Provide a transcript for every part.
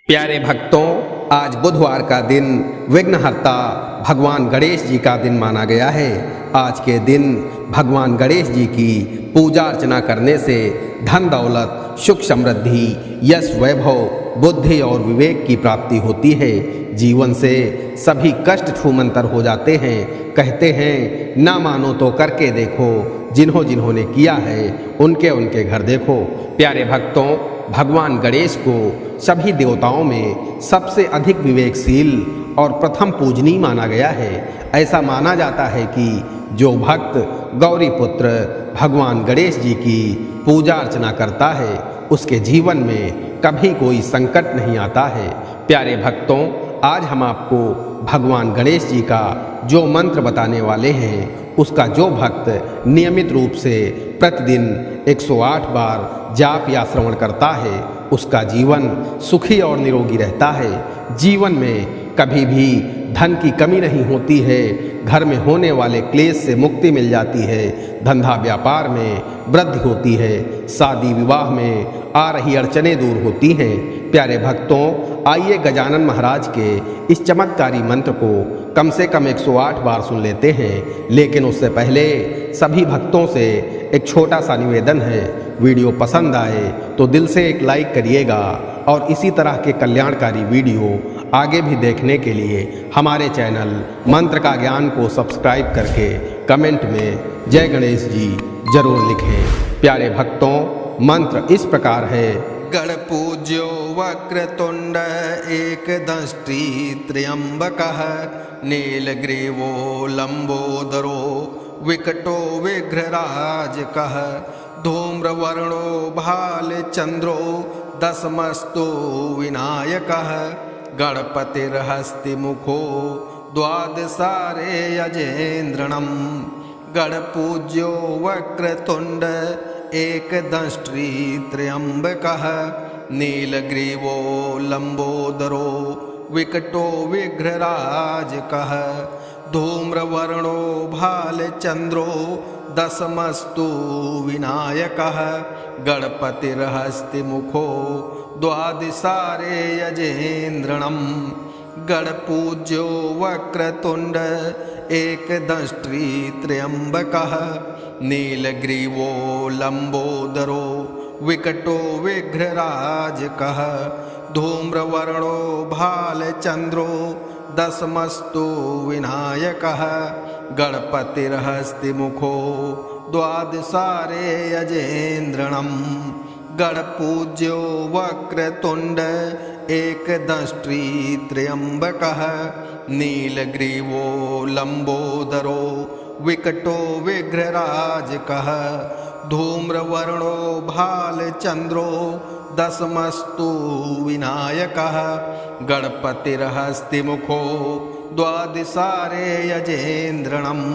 प्यारे भक्तों, आज बुधवार का दिन विघ्नहर्ता भगवान गणेश जी का दिन माना गया है। आज के दिन भगवान गणेश जी की पूजा अर्चना करने से धन दौलत, सुख समृद्धि, यश वैभव, बुद्धि और विवेक की प्राप्ति होती है। जीवन से सभी कष्ट छूमंतर हो जाते हैं। कहते हैं ना मानो तो करके देखो, जिन्होंने किया है उनके घर देखो। प्यारे भक्तों, भगवान गणेश को सभी देवताओं में सबसे अधिक विवेकशील और प्रथम पूजनीय माना गया है। ऐसा माना जाता है कि जो भक्त गौरी पुत्र भगवान गणेश जी की पूजा अर्चना करता है उसके जीवन में कभी कोई संकट नहीं आता है। प्यारे भक्तों, आज हम आपको भगवान गणेश जी का जो मंत्र बताने वाले हैं उसका जो भक्त नियमित रूप से प्रतिदिन 108 बार जाप या श्रवण करता है उसका जीवन सुखी और निरोगी रहता है। जीवन में कभी भी धन की कमी नहीं होती है। घर में होने वाले क्लेश से मुक्ति मिल जाती है। धंधा व्यापार में वृद्धि होती है। शादी विवाह में आ रही अड़चनें दूर होती हैं। प्यारे भक्तों, आइए गजानन महाराज के इस चमत्कारी मंत्र को कम से कम 108 बार सुन लेते हैं। लेकिन उससे पहले सभी भक्तों से एक छोटा सा निवेदन है, वीडियो पसंद आए तो दिल से एक लाइक करिएगा और इसी तरह के कल्याणकारी वीडियो आगे भी देखने के लिए हमारे चैनल मंत्र का ज्ञान को सब्सक्राइब करके कमेंट में जय गणेश जी जरूर लिखें। प्यारे भक्तों, मंत्र इस प्रकार है। गणपूज्यो वक्रतुंड एकदंष्टि त्र्यंबकः नीलग्रीवो लंबोदरो विकटो विघ्नराजकः धूम्रवर्णो भालचंद्रो दशमस्तु विनायकः गणपतिर्हस्तिमुखो द्वादशारे यजेन्द्रणम् गणपूज्यो वक्रतुंड एकदंष्ट्री त्र्यंबकः नीलग्रीवो लंबोदरो विकटो विघ्नराजकः धूम्रवर्णो भालचंद्रो दशमस्तु विनायकः गणपतिर्हस्तिमुखो द्वादशारे यजेन्द्रणम् गणपूज्यो वक्रतुंड एकदंष्ट्री त्र्यंबकः नीलग्रीवो लंबोदरो विकटो विघ्नराजकः धूम्रवर्णो भालचंद्रो दशमस्तु विनायकः गणपतिर्हस्तिमुखो द्वादशारे यजेन्द्रणम् गणपूज्यो वक्रतुंड एकदंष्ट्री त्र्यंबकः नीलग्रीवो लंबोदरो विकटो विघ्नराजकः धूम्रवर्णो भालचंद्रो दशमस्तु विनायकः गणपतिर्हस्तिमुखो द्वादशारे यजेन्द्रणम्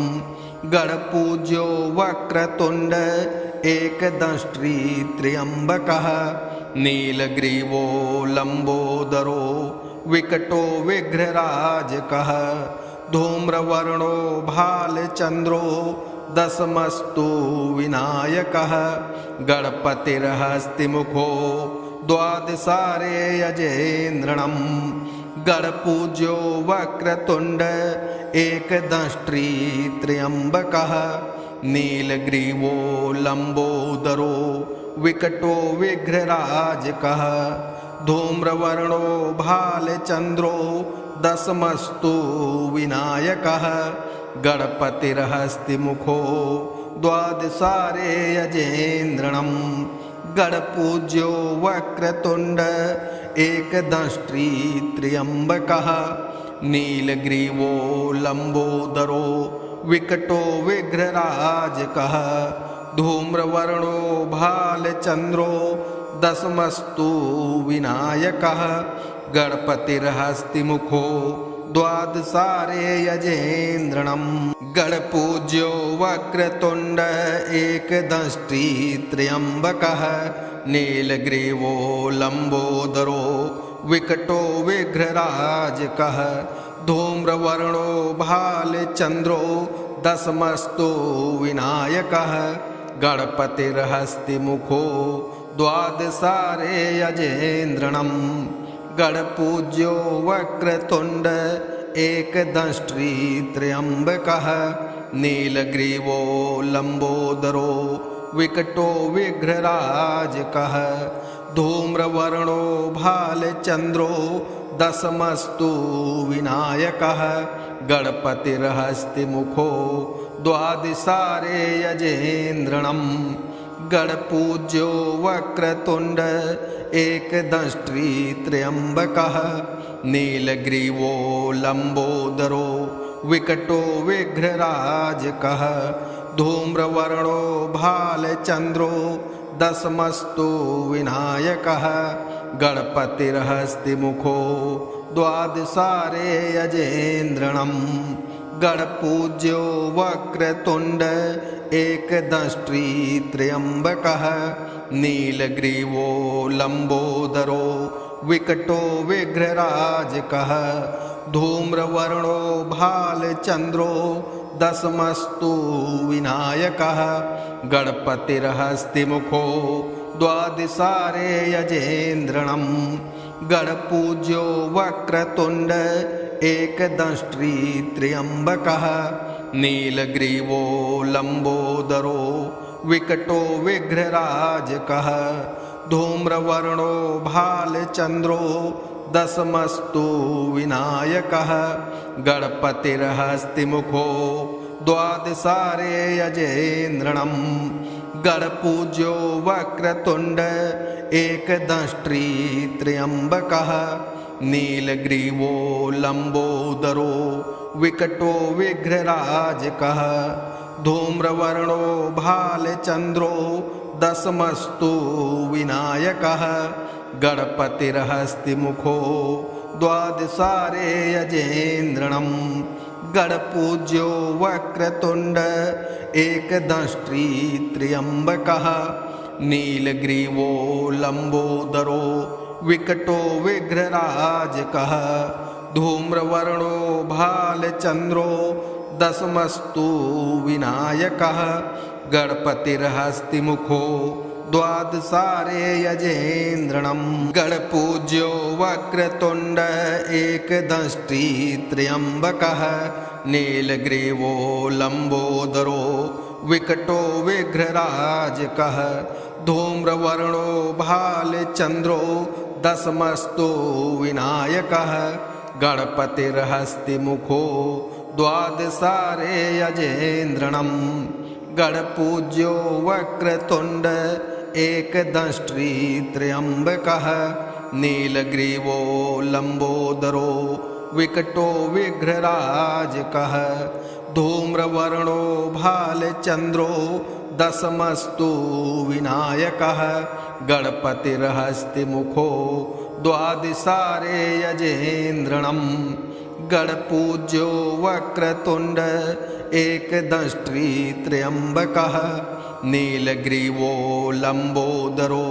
गणपूज्यो वक्रतुंड एकदंष्ट्री त्र्यंबकः नीलग्रीवो लंबोदरो विकटो विघ्नराजकः धूम्रवर्णो भालचंद्रो दशमस्तु विनायकः गणपतिर्हस्तिमुखो द्वादशारे यजेन्द्रणम् गणपूज्यो वक्रतुंड एकदंष्ट्री त्र्यंबकः नीलग्रीवो लंबोदरो विकटो विघ्नराजकः धूम्रवर्णो भालचंद्रो दशमस्तु विनायकः गणपतिर्हस्तिमुखो द्वादशारे यजेन्द्रणम् गणपूज्यो वक्रतुंड एकदंष्ट्री त्र्यंबकः नीलग्रीवो लंबोदरो विकटो विघ्नराजकः धूम्रवर्णो भालचंद्रो दशमस्तु विनायकः गणपतिर्हस्तिमुखो द्वादशारे यजेन्द्रणम् गणपूज्यो वक्रतुंड एकदंष्ट्री त्र्यंबकः नीलग्रीवो लंबोदरो विकटो विघ्नराजकः धूम्रवर्णो भालचंद्रो दशमस्तु विनायकः गणपतिर्हस्तिमुखो द्वादशारे यजेन्द्रणम् गणपूज्यो वक्रतुण्ड एकदंष्ट्री त्र्यम्बकः नीलग्रीवो लम्बोदरो विकटो विघ्नराजकः धूम्रवर्णो भालचन्द्रो दशमस्तु विनायकः गणपतिर्हस्तिमुखो द्वादशारे यजेन्द्रणम् गणपूज्यो वक्रतुण्ड एकदंष्ट्री त्र्यम्बकः नीलग्रीवो लम्बोदरो विकटो विघ्नराजकः धूम्रवर्णो भालचन्द्रो दशमस्तु विनायकः गणपतिर्हस्तिमुखो द्वादशारे यजेन्द्रणम् गणपूज्यो वक्रतुण्ड एकदंष्ट्री त्र्यम्बकः नीलग्रीवो लम्बोदरो विकटो विघ्नराजकः धूम्रवर्णो भालचन्द्रो दशमस्तु विनायकः गणपतिर्हस्तिमुखो द्वादशारे यजेन्द्रणम् गणपूज्यो वक्रतुण्ड एकदंष्ट्री त्र्यम्बकः नीलग्रीवो लम्बोदरो विकटो विघ्नराजकः धूम्रवर्णो भालचन्द्रो दशमस्तु विनायकः गणपतिर्हस्तिमुखो द्वादशारे यजेन्द्रणम् गणपूज्यो वक्रतुण्ड एकदंष्ट्री त्र्यम्बकः नीलग्रीवो लम्बोदरो विकटो विघ्नराजकः धूम्रवर्णो भालचन्द्रो दशमस्तु विनायकः गणपतिर्हस्तिमुखो द्वादशारे यजेन्द्रणम् गणपूज्यो वक्रतुण्ड एकदंष्ट्री त्र्यम्बकः नीलग्रीवो लम्बोदरो विकटो विघ्नराजकः धूम्रवर्णो भालचन्द्रो दशमस्तु विनायकः गणपतिर्हस्तिमुखो द्वादशारे यजेन्द्रणम् गणपूज्यो वक्रतुण्ड एकदंष्ट्री त्र्यम्बकः नीलग्रीवो लम्बोदरो विकटो विघ्नराजकः धूम्रवर्णो भालचन्द्रो दशमस्तु विनायकः गणपतिर्हस्तिमुखो द्वादशारे यजेन्द्रणम् गणपूज्यो वक्रतुण्ड एकदंष्ट्री त्र्यम्बकः नीलग्रीवो लम्बोदरो विकटो विघ्नराजकः धूम्रवर्णो भालचन्द्रो दशमस्तु विनायकः गणपतिर्हस्तिमुखो द्वादशारे यजेन्द्रणम् गणपूज्यो वक्रतुण्ड एकदंष्ट्री त्र्यम्बकः नीलग्रीवो लम्बोदरो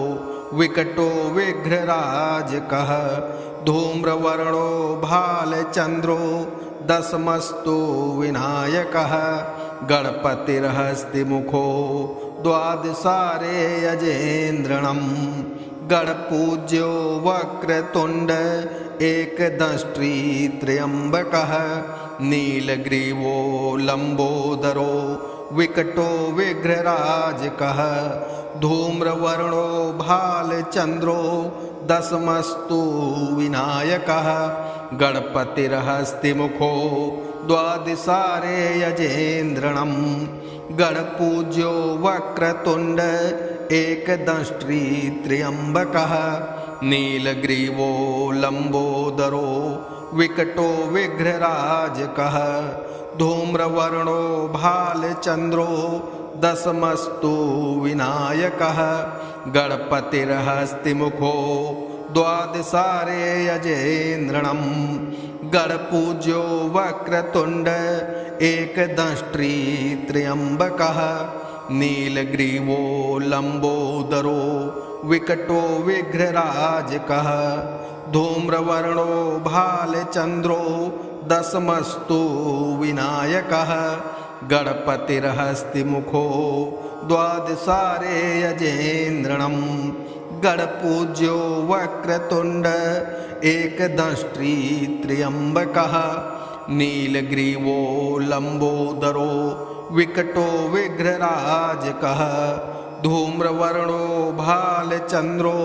विकटो विघ्नराजकः धूम्रवर्णो भालचन्द्रो दशमस्तु विनायकः गणपतिर्हस्तिमुखो द्वादशारे यजेन्द्रणम् गणपूज्यो वक्रतुण्ड एकदंष्ट्री त्र्यम्बकः नीलग्रीवो लम्बोदरो विकटो विघ्नराजकः धूम्रवर्णो भालचन्द्रो दशमस्तु विनायकः गणपतिर्हस्तिमुखो द्वादशारे यजेन्द्रणम् गणपूज्यो वक्रतुण्ड एकदंष्ट्री त्र्यम्बकः नीलग्रीवो लम्बोदरो विकटो विघ्नराजकः धूम्रवर्णो भालचन्द्रो दशमस्तु विनायकः गणपतिर्हस्तिमुखो द्वादशारे यजेन्द्रणम् गणपूज्यो वक्रतुण्ड एकदंष्ट्री त्र्यम्बकः नीलग्रीवो लम्बोदरो विकटो विघ्नराजकः धूम्रवर्णो भालचन्द्रो दशमस्तु विनायकः गणपतिर्हस्तिमुखो द्वादशारे यजेन्द्रणम् गणपूज्यो वक्रतुण्ड एकदंष्ट्री त्र्यम्बकः नीलग्रीवो लम्बोदरो विकटो विघ्नराजकः धूम्रवर्णो भालचन्द्रो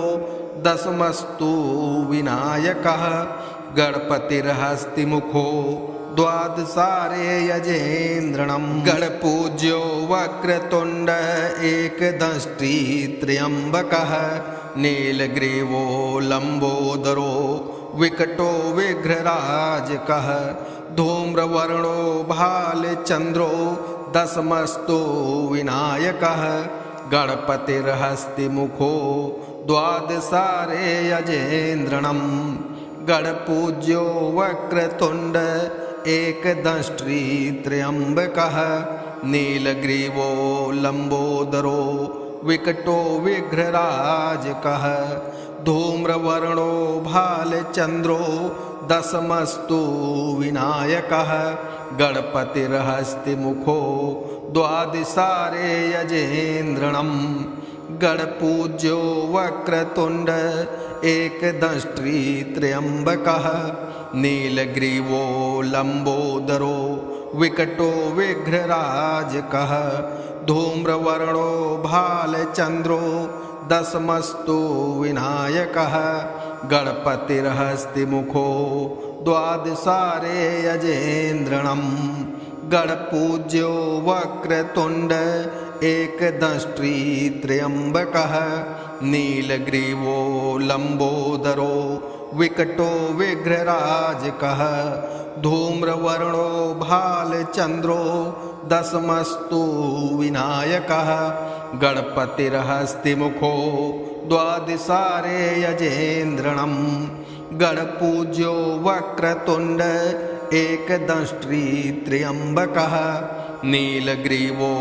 दशमस्तु विनायकः गणपतिर्हस्तिमुखो द्वादशारे यजेन्द्रणम् गणपूज्यो वक्रतुण्ड एकदंष्ट्री त्र्यम्बकः नीलग्रीवो लम्बोदरो विकटो विघ्नराजकः धूम्रवर्णो भालचन्द्रो दशमस्तु विनायकः गणपतिर्हस्तिमुखो द्वादशारे यजेन्द्रणम् गणपूज्यो वक्रतुण्ड एकदंष्ट्री त्र्यम्बकः नीलग्रीवो लम्बोदरो विकटो विघ्नराजकः धूम्रवर्णो भालचन्द्रो दशमस्तु विनायकः गणपतिर्हस्तिमुखो द्वादशारे यजेन्द्रणम् गणपूज्यो वक्रतुण्ड एकदंष्ट्री त्र्यम्बकः नीलग्रीवो लम्बोदरो विकटो विघ्नराजकः धूम्रवर्णो भालचन्द्रो दशमस्तु विनायकः गणपतिर्हस्तिमुखो द्वादशारे यजेन्द्रणम् गणपूज्यो वक्रतुण्ड एकदंष्ट्री त्र्यम्बकः नीलग्रीवो लम्बोदरो विकटो विघ्नराजकः धूम्रवर्णो भालचन्द्रो दशमस्तु विनायकः गणपतिर्हस्तिमुखो द्वादशारे यजेन्द्रणम् गणपूज्यो वक्रतुण्ड एकदंष्ट्री त्र्यम्बकः नीलग्रीवो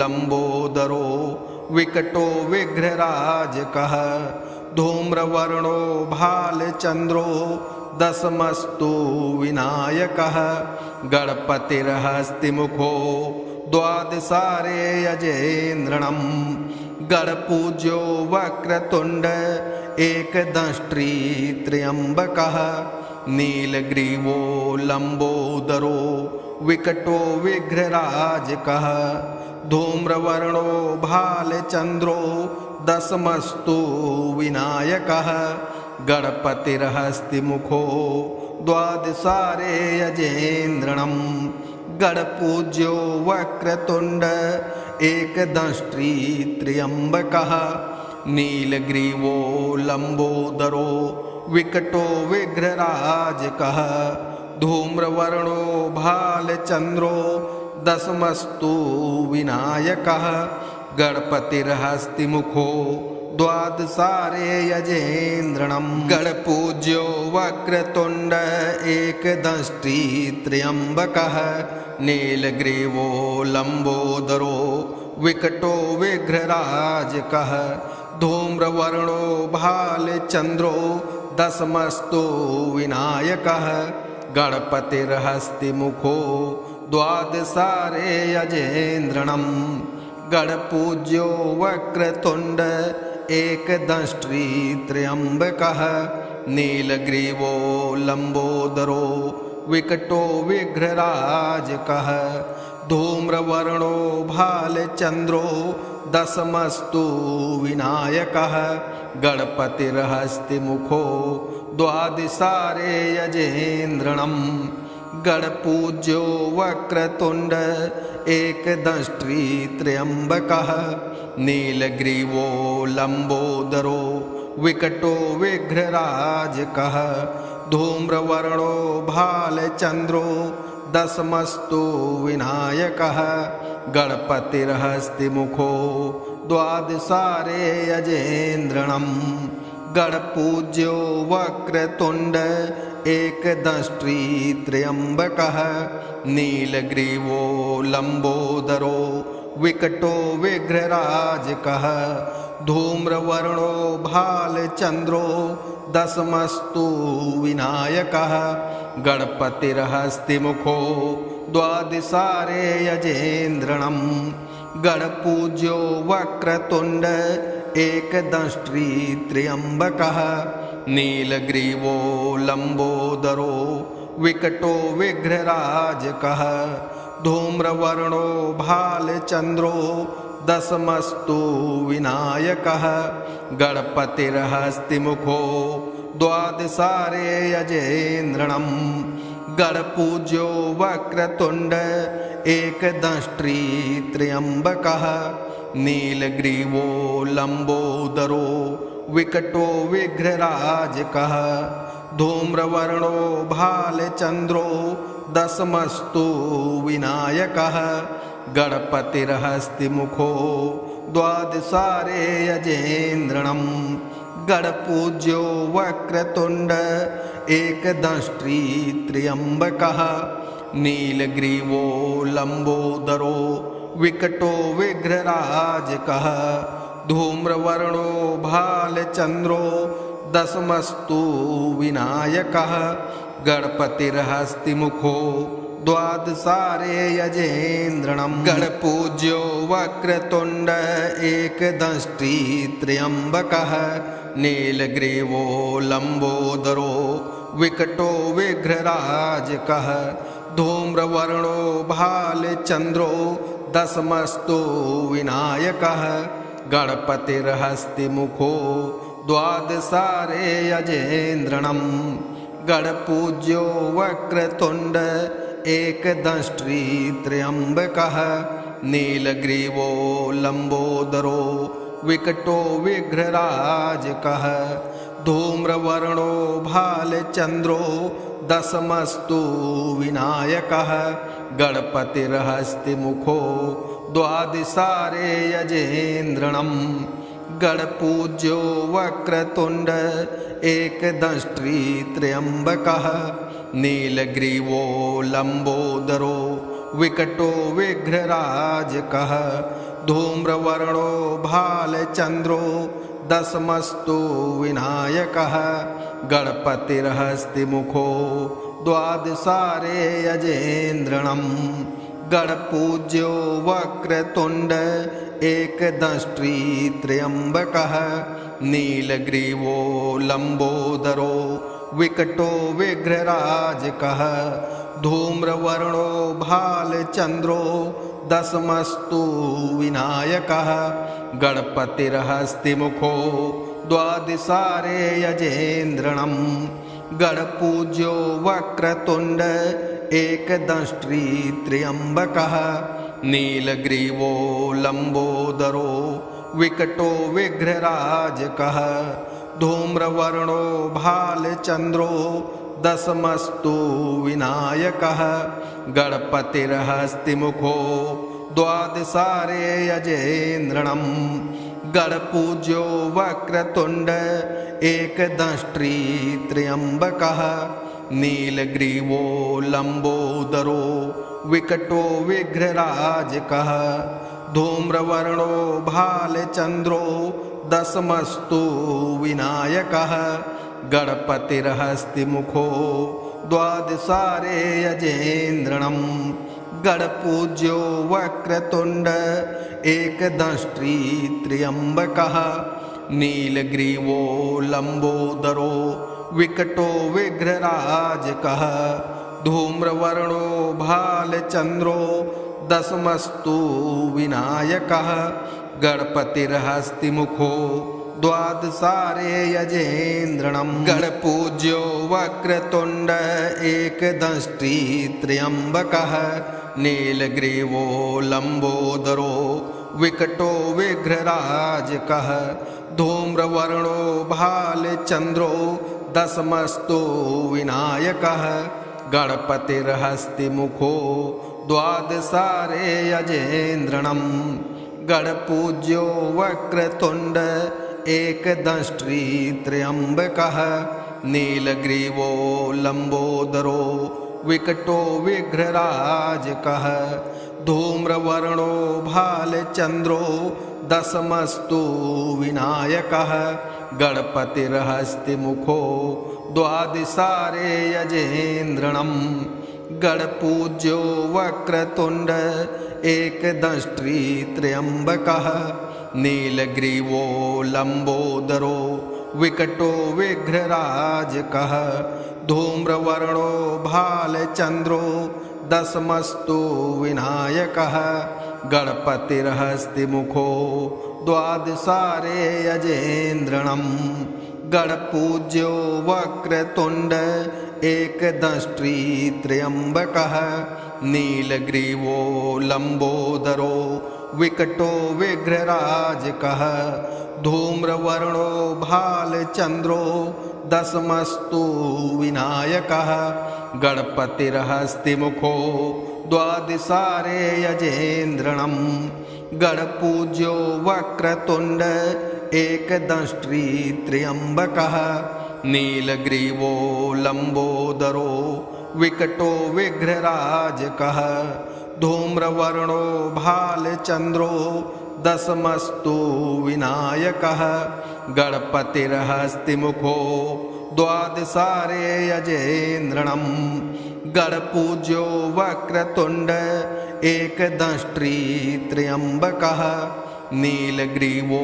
लम्बोदरो विकटो विघ्नराजकः धूम्रवर्णो भालचन्द्रो दशमस्तु विनायकः गणपतिर्हस्तिमुखो द्वादशारे यजेन्द्रणम् गणपूज्यो वक्रतुण्ड एकदंष्ट्री त्र्यम्बकः नीलग्रीवो लम्बोदरो विकटो विघ्नराजकः धूम्रवर्णो भालचन्द्रो दशमस्तु विनायकः गणपतिर्हस्तिमुखो द्वादशारे यजेन्द्रणम् गणपूज्यो वक्रतुण्ड एकदंष्ट्री त्र्यम्बकः नीलग्रीवो लम्बोदरो विकटो विघ्नराजकः धूम्रवर्णो भालचन्द्रो दशमस्तु विनायकः गणपतिर्हस्तिमुखो द्वादशारे यजेन्द्रणम् गणपूज्यो वक्रतुण्ड एकदंष्ट्री त्र्यम्बकः नीलग्रीवो लम्बोदरो विकटो विघ्नराजकः धूम्रवर्णो भालचन्द्रो दशमस्तु विनायकः गणपतिर्हस्तिमुखो द्वादशारे यजेन्द्रणम् गणपूज्यो वक्रतुण्ड एकदंष्ट्री त्र्यम्बकः नीलग्रीवो लम्बोदरो विकटो विघ्नराजकः धूम्रवर्णो भालचन्द्रो दशमस्तु विनायकः गणपतिर्हस्तिमुखो द्वादशारे यजेन्द्रणम् गणपूज्यो वक्रतुण्ड एकदंष्ट्री त्र्यम्बकः नीलग्रीवो लम्बोदरो विकटो विघ्नराजकः धूम्रवर्णो भालचन्द्रो दशमस्तु विनायकः गणपतिर्हस्तिमुखो द्वादशारे यजेन्द्रणम् गणपूज्यो वक्रतुण्ड एकदंष्ट्री त्र्यम्बकः नीलग्रीवो लम्बोदरो विकटो विघ्नराजकः धूम्रवर्णो भालचन्द्रो दशमस्तु विनायकः गणपतिर्हस्तिमुखो द्वादशारे यजेन्द्रणम् गणपूज्यो वक्रतुण्ड एकदंष्ट्री त्र्यम्बकः नीलग्रीवो लम्बोदरो विकटो विघ्नराजकः धूम्रवर्णो भालचन्द्रो दशमस्तु विनायकः गणपतिर्हस्तिमुखो द्वादशारे यजेन्द्रणं गणपूज्यो वक्रतुण्ड एकदंष्ट्री त्र्यम्बकः नीलग्रीवो लम्बोदरो विकटो विघ्नराजकः धूम्रवर्णो भालचन्द्रो दशमस्तु विनायकः गणपतिर्हस्तिमुखो द्वादशारे यजेन्द्रणं गणपूज्यो वक्रतुण्ड एकदंष्ट्री त्र्यम्बकः नीलग्रीवो लम्बोदरो विकटो विघ्नराजकः धूम्रवर्णो भालचन्द्रो दशमस्तु विनायकः गणपतिर्हस्तिमुखो द्वादशारे यजेन्द्रणं गणपूज्यो वक्रतुण्ड एकदंष्ट्री त्र्यम्बकः नीलग्रीवो लम्बोदरो विकटो विघ्नराजकः धूम्रवर्णो भालचन्द्रो दशमस्तु विनायकः गणपतिर्हस्तिमुखो द्वादशारे यजेन्द्रणं गणपूज्यो वक्रतुण्ड एकदंष्ट्री त्र्यम्बकः नीलग्रीवो लम्बोदरो विकटो विघ्नराजकः धूम्रवर्णो भालचन्द्रो दशमस्तु विनायकः गणपतिर्हस्तिमुखो द्वादशारे यजेन्द्रणं गणपूज्यो वक्रतुण्ड एकदंष्ट्री त्र्यम्बकः नीलग्रीवो लम्बोदरो विकटो विघ्नराजकः धूम्रवर्णो भालचन्द्रो दशमस्तु विनायकः गणपतिर्हस्तिमुखो द्वादशारे यजेन्द्रणं गणपूज्यो वक्रतुण्ड एकदंष्ट्री त्र्यम्बकः नीलग्रीवो लम्बोदरो विकटो विघ्नराजकः धूम्रवर्णो भालचन्द्रो दशमस्तु विनायकः गणपतिर्हस्तिमुखो द्वादशारे यजेन्द्रणं गणपूज्यो वक्रतुण्ड एकदंष्ट्री त्र्यम्बकः नीलग्रीवो लम्बोदरो विकटो विघ्नराजकः धूम्रवर्णो भालचन्द्रो दशमस्तु विनायकः गणपतिर्हस्तिमुखो द्वादशारे यजेन्द्रणं गणपूज्यो वक्रतुण्ड एकदंष्ट्री त्र्यम्बकः नीलग्रीवो लम्बोदरो विकटो विघ्नराजकः धूम्रवर्णो भालचन्द्रो दशमस्तु विनायकः गणपतिर्हस्तिमुखो द्वादशारे यजेन्द्रणं गणपूज्यो वक्रतुण्ड एकदंष्ट्री त्र्यम्बकः नीलग्रीवो लम्बोदरो विकटो विघ्नराजकः धूम्रवर्णो भालचन्द्रो दशमस्तु विनायकः गणपतिर्हस्तिमुखो द्वादशारे यजेन्द्रणं गणपूज्यो वक्रतुण्ड एकदंष्ट्री त्र्यम्बकः नीलग्रीवो लम्बोदरो विकटो विघ्नराजकः धूम्रवर्णो भालचन्द्रो दशमस्तु विनायकः गणपतिर्हस्तिमुखो द्वादशारे यजेन्द्रणं गणपूज्यो वक्रतुण्ड एकदंष्ट्री त्र्यम्बकः नीलग्रीवो लम्बोदरो विकटो विघ्नराजकः धूम्रवर्णो भालचन्द्रो दशमस्तु विनायकः गणपतिर्हस्तिमुखो द्वादशारे यजेन्द्रणं गणपूज्यो वक्रतुण्ड एकदंष्ट्री त्र्यम्बकः नीलग्रीवो लम्बोदरो विकटो विघ्नराजकः धूम्रवर्णो भालचन्द्रो दशमस्तु विनायकः गणपतिर्हस्तिमुखो द्वादशारे यजेन्द्रणम् गणपूज्यो वक्रतुण्ड एकदंष्ट्री त्र्यम्बकः नीलग्रीवो लम्बोदरो विकटो विघ्नराजकः धूम्रवर्णो भालचन्द्रो दशमस्तु विनायकः गणपतिर्हस्तिमुखो द्वादशारे यजेन्द्रणम् गणपूज्यो वक्रतुण्ड एकदंष्ट्री त्र्यम्बकः नीलग्रीवो लम्बोदरो विकटो विघ्नराजकः धूम्रवर्णो भालचन्द्रो दशमस्तु विनायकः गणपतिर्हस्तिमुखो द्वादशारे यजेन्द्रणम् गणपूज्यो वक्रतुण्ड एकदंष्ट्री त्र्यम्बकः नीलग्रीवो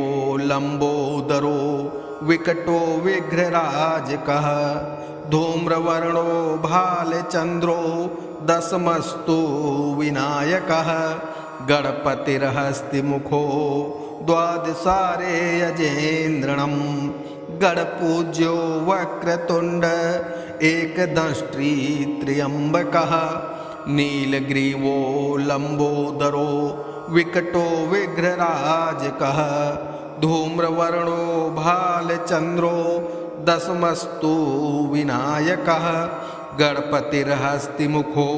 लम्बोदरो विकटो विघ्नराजकः धूम्रवर्णो भालचन्द्रो दशमस्तु विनायकः गणपतिर्हस्तिमुखो द्वादशारे यजेन्द्रणम् गणपूज्यो वक्रतुण्ड एकदंष्ट्री त्र्यम्बकः नीलग्रीवो लम्बोदरो विकटो विघ्नराजकः धूम्रवर्णो भालचन्द्रो दशमस्तु विनायकः गणपतिर्हस्तिमुखो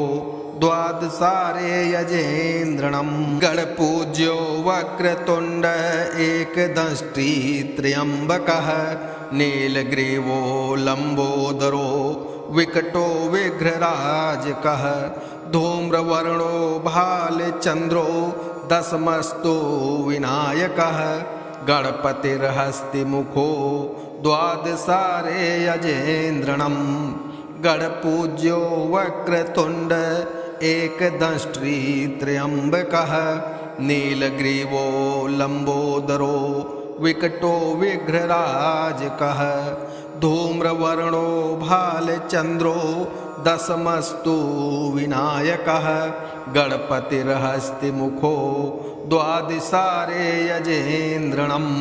द्वादशारे यजेन्द्रणम् गणपूज्यो वक्रतुण्ड एकदंष्ट्री त्र्यम्बकः नीलग्रीवो लम्बोदरो विकटो विघ्नराजकः धूम्रवर्णो भालचन्द्रो दशमस्तु विनायकः गणपतिर्हस्तिमुखो द्वादशारे यजेन्द्रणम् गणपूज्यो वक्रतुण्ड एकदंष्ट्री त्र्यम्बकः नीलग्रीवो लम्बोदरो विकटो विघ्नराजकः धूम्रवर्णो भालचन्द्रो दशमस्तु विनायकः गणपतिर्हस्तिमुखो द्वादशारे यजेन्द्रणम्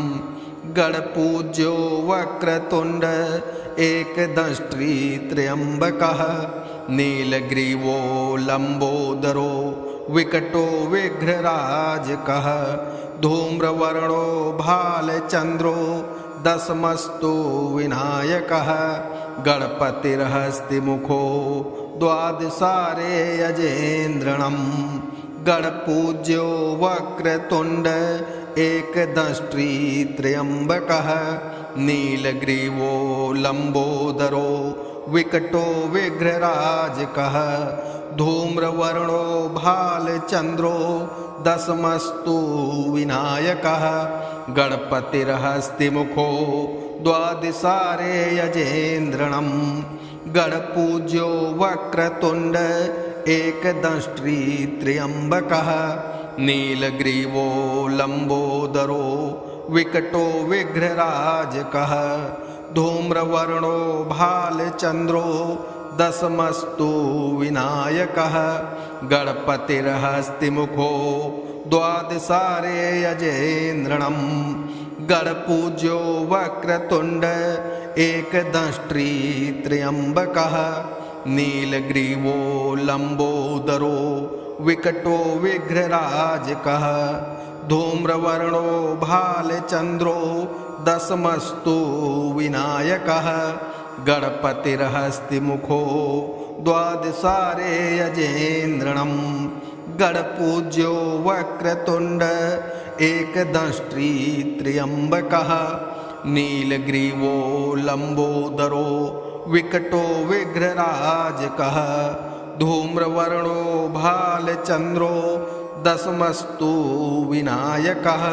गणपूज्यो वक्रतुण्ड एकदंष्ट्री त्र्यम्बकः नीलग्रीवो लम्बोदरो विकटो विघ्नराजकः धूम्रवर्णो भालचन्द्रो दशमस्तु विनायकः गणपतिर्हस्तिमुखो द्वादशारे यजेन्द्रणम् गणपूज्यो वक्रतुण्ड एकदंष्ट्री त्र्यम्बकः नीलग्रीवो लम्बोदरो विकटो विघ्नराजकः धूम्रवर्णो भालचन्द्रो दशमस्तु विनायकः गणपतिर्हस्तिमुखो द्वादशारे यजेन्द्रणम् गणपूज्यो वक्रतुण्ड एकदंष्ट्री त्र्यम्बकः नीलग्रीवो लम्बोदरो विकटो विघ्नराजकः धूम्रवर्णो भालचन्द्रो दशमस्तु विनायकः गणपतिर्हस्तिमुखो द्वादशारे यजेन्द्रणम् गणपूज्यो वक्रतुण्ड एकदंष्ट्री त्र्यम्बकः नीलग्रीवो लम्बोदरो विकटो विघ्नराजकः धूम्रवर्णो भालचन्द्रो दशमस्तु विनायकः गणपतिर्हस्तिमुखो द्वादशारे यजेन्द्रणम् गणपूज्यो वक्रतुण्ड एकदंष्ट्री त्र्यम्बकः नीलग्रीवो लम्बोदरो विकटो विघ्नराजकः धूम्रवर्णो भालचन्द्रो दशमस्तु विनायकः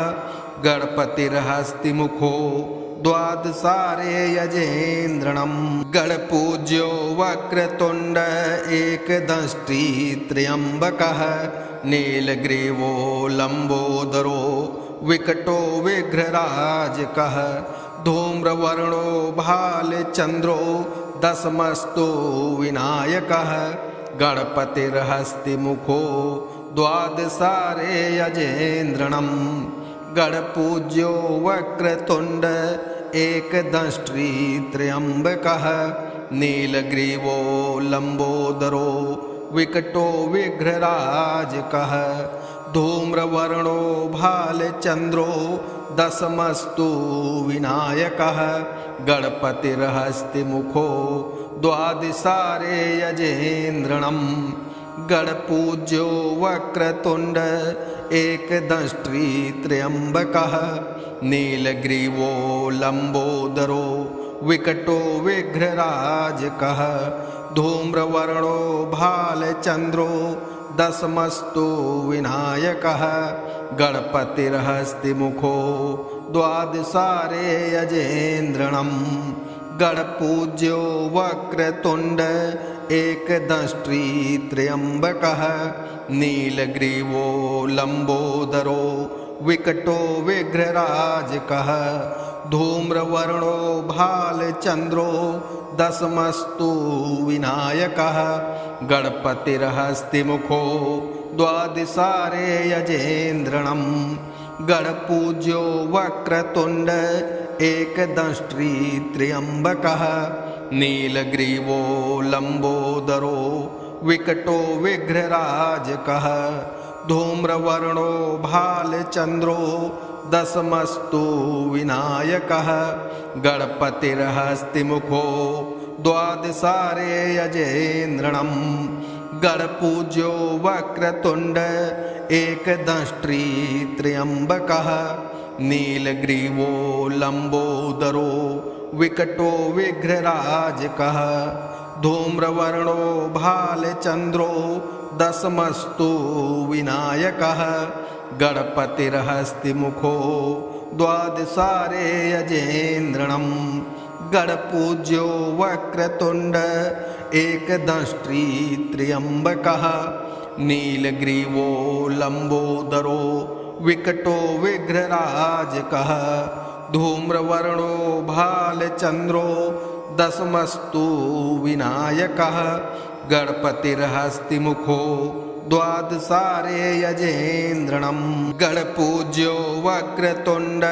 गणपतिर्हस्तिमुखो द्वादशारे यजेन्द्रणम् गणपूज्यो वक्रतुण्ड एकदंष्ट्री त्र्यम्बकः नीलग्रीवो लम्बोदरो विकटो विघ्नराजकः धूम्रवर्णो भालचन्द्रो दशमस्तु विनायकः गणपतिर्हस्तिमुखो द्वादशारे यजेन्द्रणम् गणपूज्यो वक्रतुण्ड एकदंष्ट्री त्र्यम्बकः नीलग्रीवो लम्बोदरो विकटो विघ्नराजकः धूम्रवर्णो भालचन्द्रो दशमस्तु विनायकः गणपतिर्हस्तिमुखो द्वादशारे यजेन्द्रणम् गणपूज्यो वक्रतुण्ड एकदंष्ट्री त्र्यम्बकः नीलग्रीवो लम्बोदरो विकटो विघ्नराजकः धूम्रवर्णो भालचन्द्रो दशमस्तु विनायकः गणपतिर्हस्तिमुखो द्वादशारे यजेन्द्रणम् गणपूज्यो वक्रतुण्ड एकदंष्ट्री त्र्यम्बकः नीलग्रीवो लम्बोदरो विकटो विघ्नराजकः धूम्रवर्णो भालचन्द्रो दशमस्तु विनायकः गणपतिर्हस्तिमुखो द्वादशारे यजेन्द्रणम् गणपूज्यो वक्रतुण्ड एकदंष्ट्री त्र्यम्बकः नीलग्रीवो लम्बोदरो विकटो विघ्नराजकः धूम्रवर्णो भालचन्द्रो दशमस्तु विनायकः गणपतिर्हस्तिमुखो द्वादशारे यजेन्द्रणम् गणपूज्यो वक्रतुण्ड एकदंष्ट्री त्र्यम्बकः नीलग्रीवो लम्बोदरो विकटो विघ्नराजकः धूम्रवर्णो भालचन्द्रो दशमस्तु विनायकः गणपतिर्हस्तिमुखो द्वादशारे यजेन्द्रणम् गणपूज्यो वक्रतुण्ड एकदंष्ट्री त्र्यम्बकः नीलग्रीवो लम्बोदरो विकटो विघ्नराजकः धूम्रवर्णो भालचन्द्रो दशमस्तु विनायकः गणपतिर्हस्तिमुखो द्वादशारे यजेन्द्रणम् गणपूज्यो वक्रतुण्ड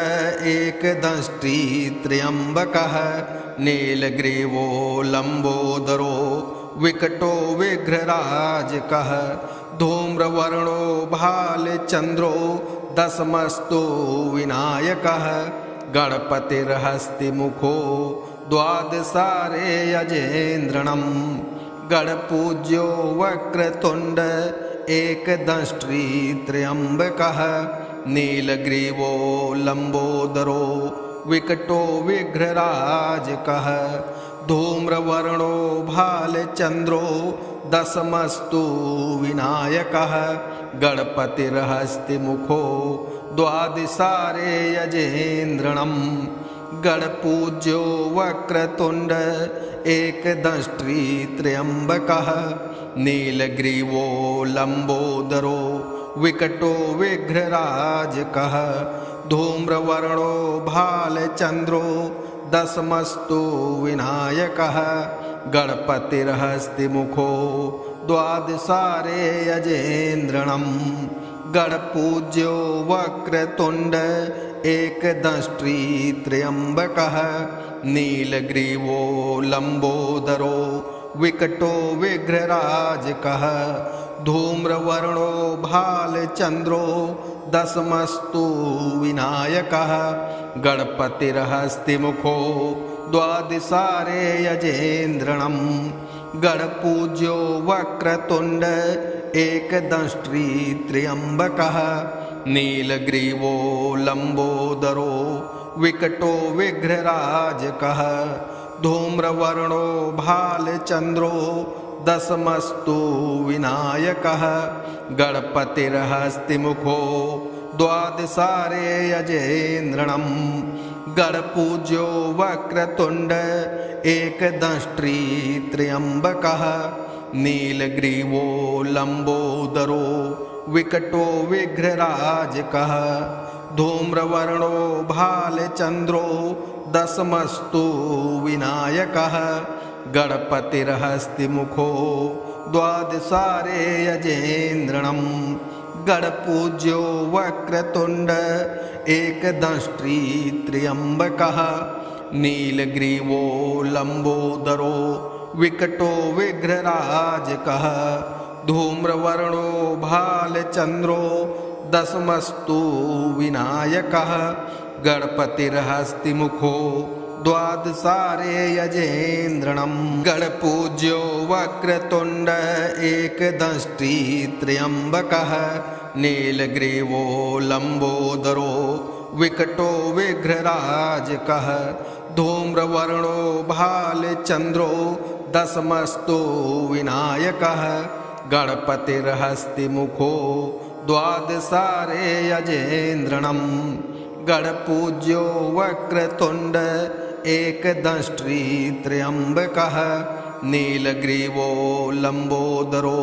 एकदंष्ट्री त्र्यम्बकः नीलग्रीवो लम्बोदरो विकटो विघ्नराजकः धूम्रवर्णो भालचन्द्रो दशमस्तु विनायकः गणपतिर्हस्तिमुखो द्वादशारे यजेन्द्रणम् गणपूज्यो वक्रतुण्ड एकदंष्ट्री त्र्यम्बकः नीलग्रीवो लम्बोदरो विकटो विघ्नराजकः धूम्रवर्णो भालचन्द्रो दशमस्तु विनायकः गणपतिर्हस्तिमुखो द्वादशारे यजेन्द्रणम् गणपूज्यो वक्रतुण्ड एकदंष्ट्री त्र्यम्बकः नीलग्रीवो लम्बोदरो विकटो विघ्नराजकः धूम्रवर्णो भालचन्द्रो दशमस्तु विनायकः गणपतिर्हस्तिमुखो द्वादशारे यजेन्द्रणम् गणपूज्यो वक्रतुण्ड एकदंष्ट्री त्र्यम्बकः नीलग्रीवो लम्बोदरो विकटो विघ्नराजकः धूम्रवर्णो भालचन्द्रो दशमस्तु विनायकः गणपतिर्हस्तिमुखो द्वादशारे यजेन्द्रणम् गणपूज्यो वक्रतुण्ड एकदंष्ट्री त्र्यम्बकः नीलग्रीवो लम्बोदरो विकटो विघ्नराजकः धूम्रवर्णो भालचन्द्रो दशमस्तु विनायकः गणपतिर्हस्तिमुखो द्वादशारे यजेन्द्रणम् गणपूज्यो वक्रतुण्ड एकदंष्ट्री त्र्यम्बकः नीलग्रीवो लम्बोदरो विकटो विघ्नराजकः धूम्रवर्णो भालचन्द्रो दशमस्तु विनायकः गणपतिर्हस्तिमुखो द्वादशारे यजेन्द्रणं गणपूज्यो वक्रतुण्ड एकदंष्ट्री त्र्यम्बकः नीलग्रीवो लम्बोदरो विकटो विघ्नराजकः धूम्रवर्णो भालचन्द्रो दशमस्तु विनायकः गणपतिर्हस्तिमुखो द्वादशारे यजेन्द्रणं गणपूज्यो वक्रतुण्ड एकदंष्ट्री त्र्यम्बकः नीलग्रीवो लम्बोदरो विकटो विघ्नराजकः धूम्रवर्णो भालचन्द्रो दशमस्तु विनायकः गणपतिर्हस्तिमुखो द्वादशारे यजेन्द्रणं गणपूज्यो वक्रतुण्ड एकदंष्ट्री त्र्यम्बकः नीलग्रीवो लम्बोदरो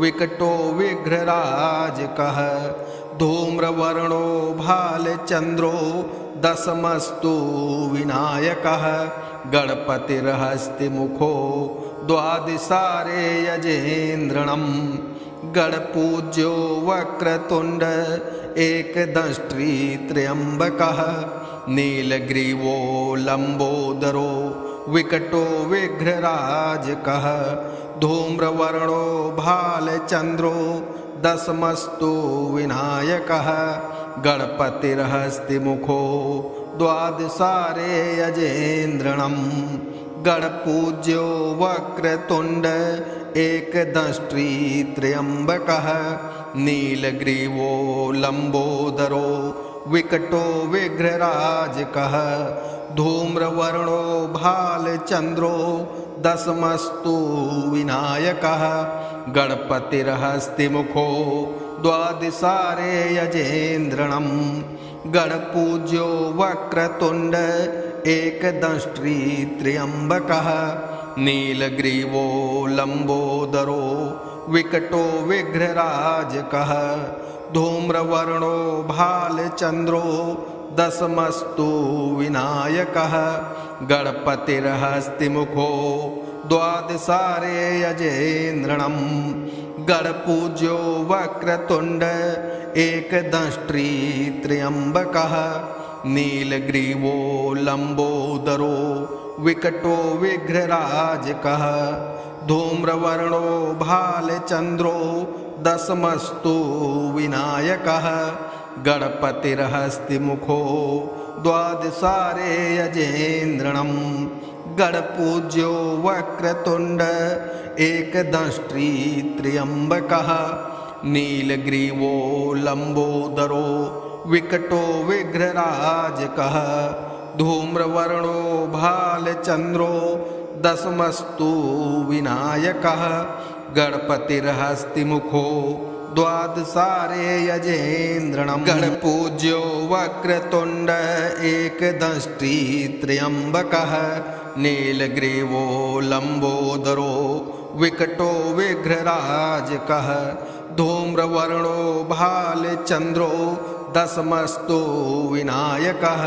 विकटो विघ्नराजकः धूम्रवर्णो भालचन्द्रो दशमस्तु विनायकः गणपतिर्हस्तिमुखो द्वादशारे यजेन्द्रणं गणपूज्यो वक्रतुण्ड एकदंष्ट्री त्र्यम्बकः नीलग्रीवो लम्बोदरो विकटो विघ्नराजकः धूम्रवर्णो भालचन्द्रो दशमस्तु विनायकः गणपतिर्हस्तिमुखो द्वादशारे यजेन्द्रणं गणपूज्यो वक्रतुण्ड एकदंष्ट्री त्र्यम्बकः नीलग्रीवो लम्बोदरो विकटो विघ्नराजकः धूम्रवर्णो भालचन्द्रो दशमस्तु विनायकः गणपतिर्हस्तिमुखो द्वादशारे यजेन्द्रणं गणपूज्यो वक्रतुण्ड एकदंष्ट्री त्र्यम्बकः नीलग्रीवो लम्बोदरो विकटो विघ्नराजकः धूम्रवर्णो भालचन्द्रो दशमस्तु विनायकः गणपतिर्हस्तिमुखो द्वादशारे यजेन्द्रणं गणपूज्यो वक्रतुण्ड एकदंष्ट्री त्र्यम्बकः नीलग्रीवो लम्बोदरो विकटो विघ्नराजकः धूम्रवर्णो भालचन्द्रो दशमस्तु विनायकः गणपतिर्हस्तिमुखो द्वादशारे यजेन्द्रणं गणपूज्यो वक्रतुण्ड एकदंष्ट्री त्र्यम्बकः नीलग्रीवो लम्बोदरो विकटो विघ्नराजकः धूम्रवर्णो भालचन्द्रो दशमस्तु विनायकः गणपतिर्हस्तिमुखो द्वादशारे यजेन्द्रणं गणपूज्यो वक्रतुण्ड एकदंष्ट्री त्र्यम्बकः नीलग्रीवो लम्बोदरो विकटो विघ्नराजकः धूम्रवर्णो भालचन्द्रो दशमस्तु विनायकः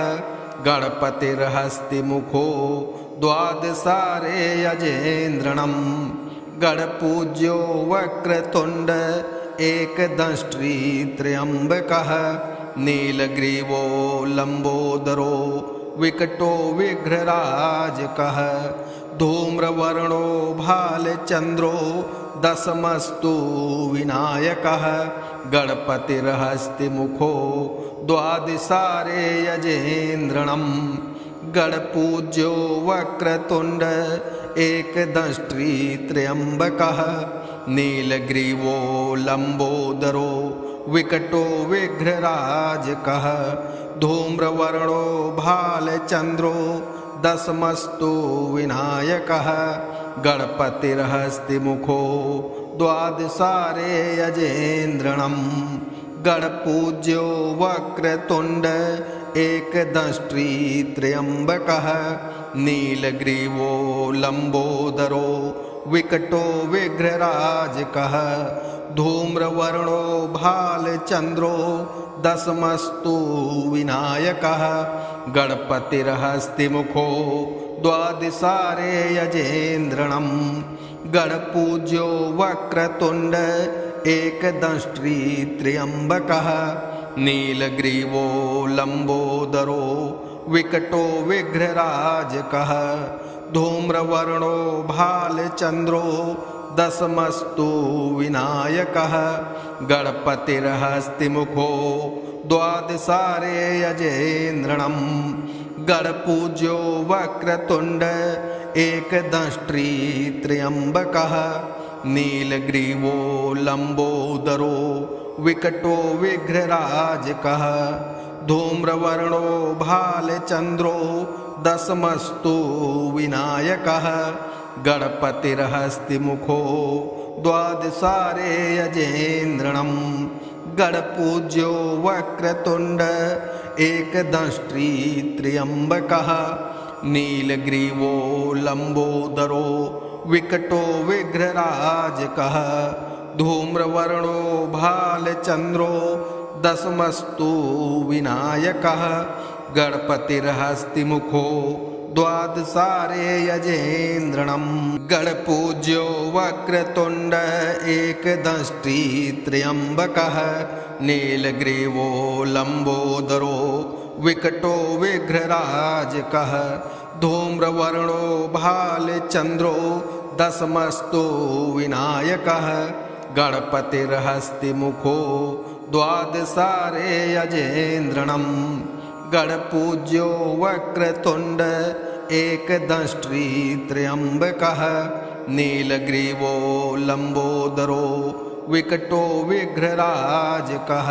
गणपतिर्हस्तिमुखो द्वादशारे यजेन्द्रणं गणपूज्यो वक्रतुण्ड एकदंष्ट्री त्र्यम्बकः नीलग्रीवो लम्बोदरो विकटो विघ्नराजकः धूम्रवर्णो भालचन्द्रो दशमस्तु विनायकः गणपतिर्हस्तिमुखो द्वादशारे यजेन्द्रणं गणपूज्यो वक्रतुण्ड एकदंष्ट्री त्र्यम्बकः नीलग्रीवो लम्बोदरो विकटो विघ्नराजकः धूम्रवर्णो भालचन्द्रो दशमस्तु विनायकः गणपतिर्हस्तिमुखो द्वादशारे यजेन्द्रणं गणपूज्यो वक्रतुण्ड एकदंष्ट्री त्र्यम्बकः नीलग्रीवो लम्बोदरो विकटो विघ्नराजकः धूम्रवर्णो भालचन्द्रो दशमस्तु विनायकः गणपतिर्हस्तिमुखो द्वादशारे यजेन्द्रणं गणपूज्यो वक्रतुण्ड एकदंष्ट्री त्र्यम्बकः नीलग्रीवो लम्बोदरो विकटो विघ्नराजकः धूम्रवर्णो भालचन्द्रो दशमस्तु विनायकः गणपतिर्हस्तिमुखो द्वादशारे यजेन्द्रणं गणपूज्यो वक्रतुण्ड एकदंष्ट्री त्र्यम्बकः नीलग्रीवो लम्बोदरो विकटो विघ्नराजकः धूम्रवर्णो भालचन्द्रो दशमस्तु विनायकः गणपतिर्हस्तिमुखो द्वादशारे यजेन्द्रणं गणपूज्यो वक्रतुण्ड एकदंष्ट्री त्र्यम्बकः नीलग्रीवो लम्बोदरो विकटो विघ्नराजकः धूम्रवर्णो भालचन्द्रो दशमस्तु विनायकः गणपतिर्हस्तिमुखो द्वादशारे यजेन्द्रणं गणपूज्यो वक्रतुण्ड एकदंष्ट्री त्र्यम्बकः नीलग्रीवो लम्बोदरो विकटो विघ्नराजकः धूम्रवर्णो भालचन्द्रो दशमस्तु विनायकः गणपतिर्हस्तिमुखो द्वादशारे यजेन्द्रणं गणपूज्यो वक्रतुण्ड एकदंष्ट्री त्र्यम्बकः नीलग्रीवो लम्बोदरो विकटो विघ्नराजकः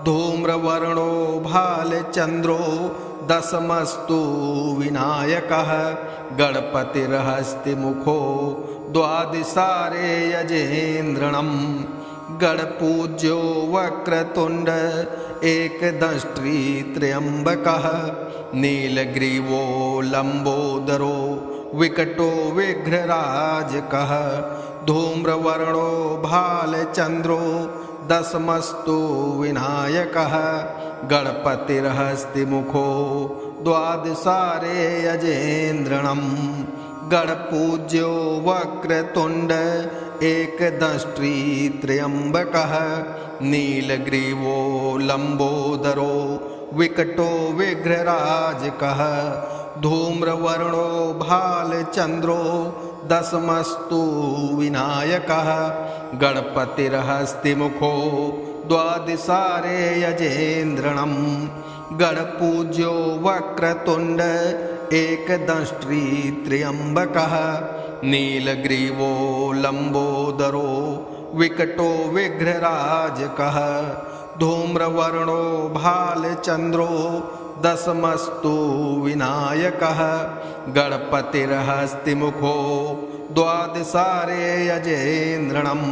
धूम्रवर्णो भालचन्द्रो दशमस्तु विनायकः गणपतिर्हस्तिमुखो द्वादशारे यजेन्द्रणं गणपूज्यो वक्रतुण्ड एकदंष्ट्री त्र्यम्बकः नीलग्रीवो लम्बोदरो विकटो विघ्नराजकः धूम्रवर्णो भालचन्द्रो दशमस्तु विनायकः गणपतिर्हस्तिमुखो द्वादशारे यजेन्द्रणं गणपूज्यो वक्रतुण्ड एकदंष्ट्री त्र्यम्बकः नीलग्रीवो लम्बोदरो विकटो विघ्नराजकः धूम्रवर्णो भालचन्द्रो दशमस्तु विनायकः गणपतिर्हस्तिमुखो द्वादशारे यजेन्द्रणं गणपूज्यो वक्रतुण्ड एकदंष्ट्री त्र्यम्बकः नीलग्रीवो लम्बोदरो विकटो विघ्नराजकः धूम्रवर्णो भालचन्द्रो दशमस्तु विनायकः गणपतिर्हस्तिमुखो द्वादशारे यजेन्द्रणं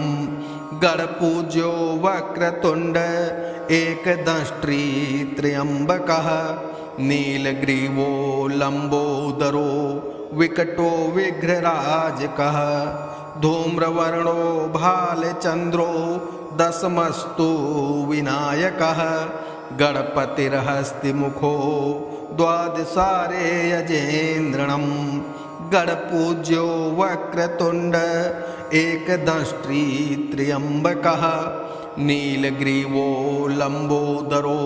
गणपूज्यो वक्रतुण्ड एकदंष्ट्री त्र्यम्बकः नीलग्रीवो लम्बोदरो विकटो विघ्नराजकः धूम्रवर्णो भालचन्द्रो दशमस्तु विनायकः गणपतिर्हस्तिमुखो द्वादशारे यजेन्द्रणं गणपूज्यो वक्रतुण्ड एकदंष्ट्री त्र्यम्बकः नीलग्रीवो लम्बोदरो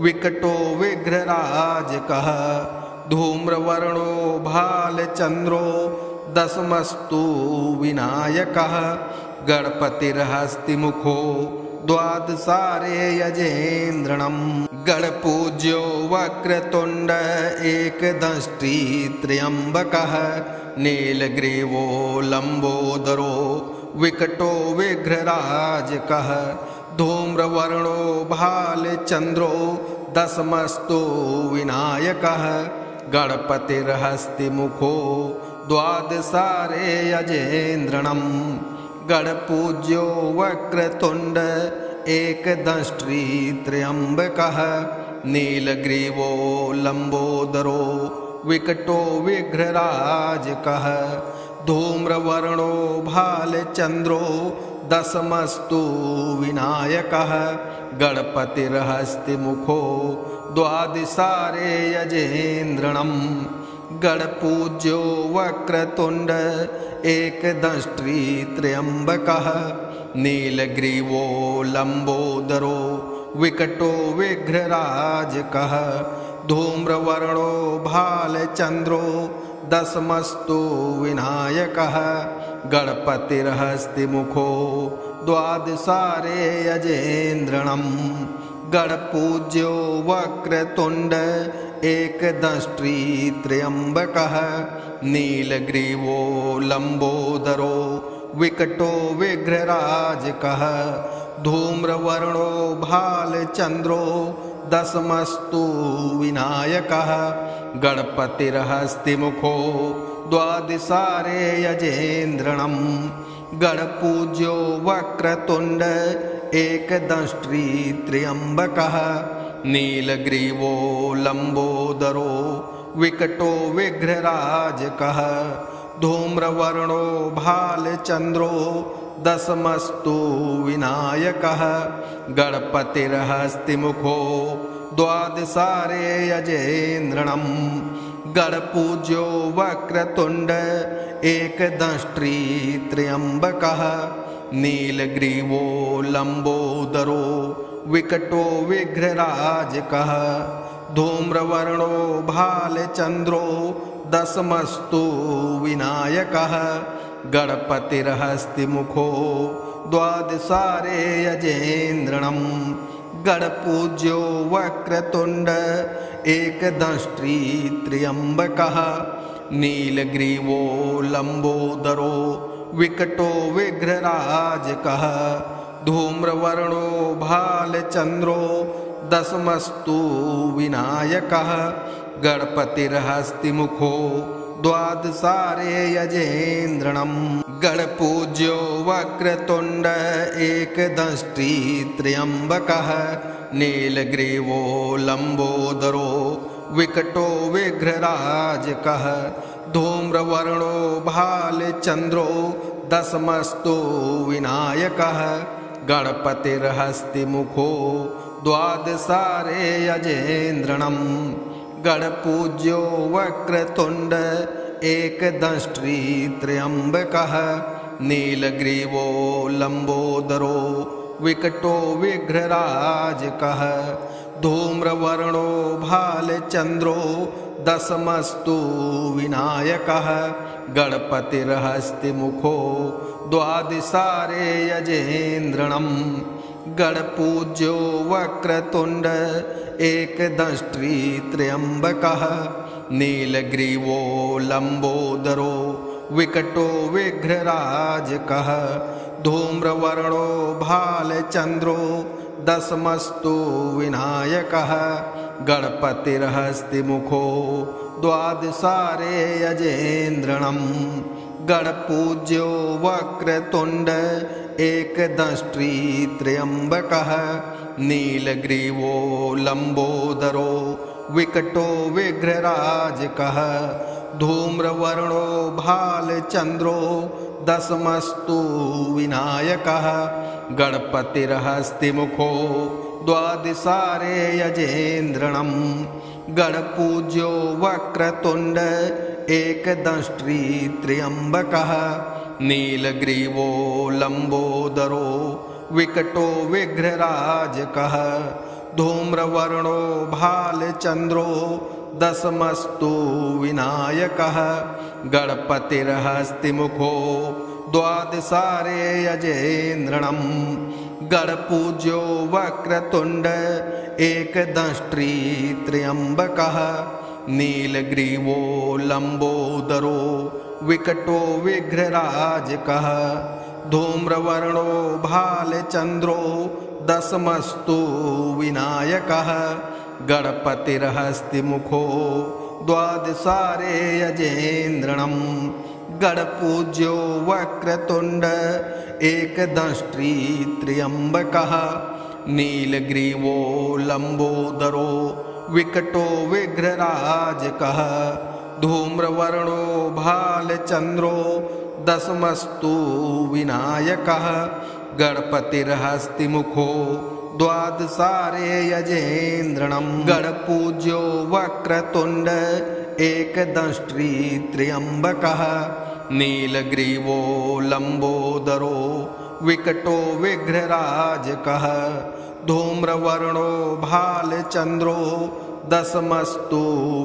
विकटो विघ्नराजकः धूम्रवर्णो भालचन्द्रो दशमस्तु विनायकः गणपतिर्हस्तिमुखो द्वादशारे यजेन्द्रणं गणपूज्यो वक्रतुण्ड एकदंष्ट्री त्र्यम्बकः नीलग्रीवो लम्बोदरो विकटो विघ्नराजकः धूम्रवर्णो भालचन्द्रो दशमस्तु विनायकः गणपतिर्हस्तिमुखो द्वादशारे यजेन्द्रणं गणपूज्यो वक्रतुण्ड एकदंष्ट्री त्र्यम्बकः नीलग्रीवो लम्बोदरो विकटो विघ्नराजकः धूम्रवर्णो भालचन्द्रो दशमस्तु विनायकः गणपतिर्हस्तिमुखो द्वादशारे यजेन्द्रणम् गणपूज्यो वक्रतुण्ड एकदंष्ट्री त्र्यम्बकः नीलग्रीवो लम्बोदरो विकटो विघ्नराजकः धूम्रवर्णो भालचन्द्रो दशमस्तु विनायकः गणपतिर्हस्तिमुखो द्वादशारे यजेन्द्रणम् गणपूज्यो वक्रतुण्ड एकदंष्ट्री त्र्यम्बकः नीलग्रीवो लम्बोदरो विकटो विघ्नराजकः धूम्रवर्णो भालचन्द्रो दशमस्तु विनायकः गणपतिर्हस्तिमुखो द्वादशारे यजेन्द्रणम् गणपूज्यो वक्रतुण्ड एकदंष्ट्री त्र्यम्बकः नीलग्रीवो लम्बोदरो विकटो विघ्नराजकः धूम्रवर्णो भालचन्द्रो दशमस्तु विनायकः गणपतिर्हस्तिमुखो द्वादशारे यजेन्द्रणम् गणपूज्यो वक्रतुण्ड एकदंष्ट्री त्र्यम्बकः नीलग्रीवो लम्बोदरो विकटो विघ्नराजकः धूम्रवर्णो भालचन्द्रो दशमस्तु विनायकः गणपतिर्हस्तिमुखो द्वादशारे यजेन्द्रणम् गणपूज्यो वक्रतुण्ड एकदंष्ट्री त्र्यम्बकः नीलग्रीवो लम्बोदरो विकटो विघ्नराजकः धूम्रवर्णो भालचन्द्रो दशमस्तु विनायकः गणपतिर्हस्तिमुखो द्वादशारे यजेन्द्रणम् गणपूज्यो वक्रतुण्ड एकदंष्ट्री त्र्यम्बकः नीलग्रीवो लम्बोदरो विकटो विघ्नराजकः धूम्रवर्णो भालचन्द्रो दशमस्तु विनायकः गणपतिर्हस्तिमुखो द्वादशारे यजेन्द्रणम् गणपूज्यो वक्रतुण्ड एकदंष्ट्री त्र्यम्बकः नीलग्रीवो लम्बोदरो विकटो विघ्नराजकः धूम्रवर्णो भालचन्द्रो दशमस्तु विनायकः गणपतिर्हस्तिमुखो द्वादशारे यजेन्द्रणम् गणपूज्यो वक्रतुण्ड एकदंष्ट्री त्र्यम्बकः नीलग्रीवो लम्बोदरो विकटो विघ्नराजकः धूम्रवर्णो भालचन्द्रो दशमस्तु विनायकः गणपतिर्हस्तिमुखो द्वादशारे यजेन्द्रणम् गणपूज्यो वक्रतुण्ड एकदंष्ट्री त्र्यम्बकः नीलग्रीवो लम्बोदरो विकटो विघ्नराजकः धूम्रवर्णो भालचन्द्रो दशमस्तु विनायकः गणपतिर्हस्तिमुखो द्वादशारे यजेन्द्रणम् गणपूज्यो वक्रतुण्ड एकदंष्ट्री त्र्यम्बकः नीलग्रीवो लम्बोदरो विकटो विघ्नराजकः धूम्रवर्णो भालचन्द्रो दशमस्तु विनायकः गणपतिर्हस्तिमुखो द्वादशारे यजेन्द्रणम् गणपूज्यो वक्रतुण्ड एकदंष्ट्री त्र्यम्बकः नीलग्रीवो लम्बोदरो विकटो विघ्नराजकः धूम्रवर्णो भालचन्द्रो दशमस्तु विनायकः गणपतिर्हस्तिमुखो द्वादशारे यजेन्द्रणम् गणपूज्यो वक्रतुण्ड एकदंष्ट्री त्र्यम्बकः नीलग्रीवो लम्बोदरो विकटो विघ्नराजकः धूम्रवर्णो भालचन्द्रो दशमस्तु विनायकः गणपतिर्हस्तिमुखो द्वादशारे यजेन्द्रणं गणपूज्यो वक्रतुण्ड एकदंष्ट्री त्र्यम्बकः नीलग्रीवो लम्बोदरो विकटो विघ्नराजकः धूम्रवर्णो भालचन्द्रो दशमस्तु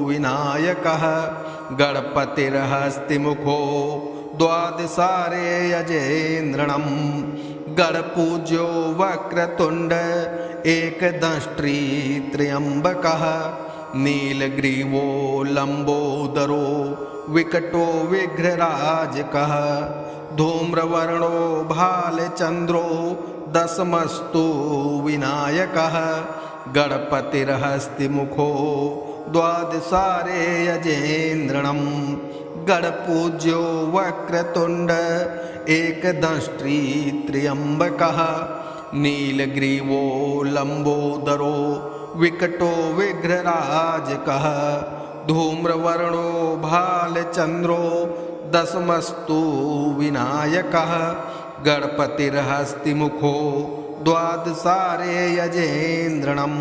विनायकः गणपतिर्हस्तिमुखो द्वादशारे यजेन्द्रणं गणपूज्यो वक्रतुण्ड एकदंष्ट्री त्र्यम्बकः नीलग्रीवो लम्बोदरो विकटो विघ्नराजकः धूम्रवर्णो भालचन्द्रो दशमस्तु विनायकः गणपतिर्हस्तिमुखो द्वादशारे यजेन्द्रणं गणपूज्यो वक्रतुण्ड एकदंष्ट्री त्र्यम्बकः नीलग्रीवो लम्बोदरो विकटो विघ्नराजकः धूम्रवर्णो भालचन्द्रो दशमस्तु विनायकः गणपतिर्हस्तिमुखो द्वादशारे यजेन्द्रणम्।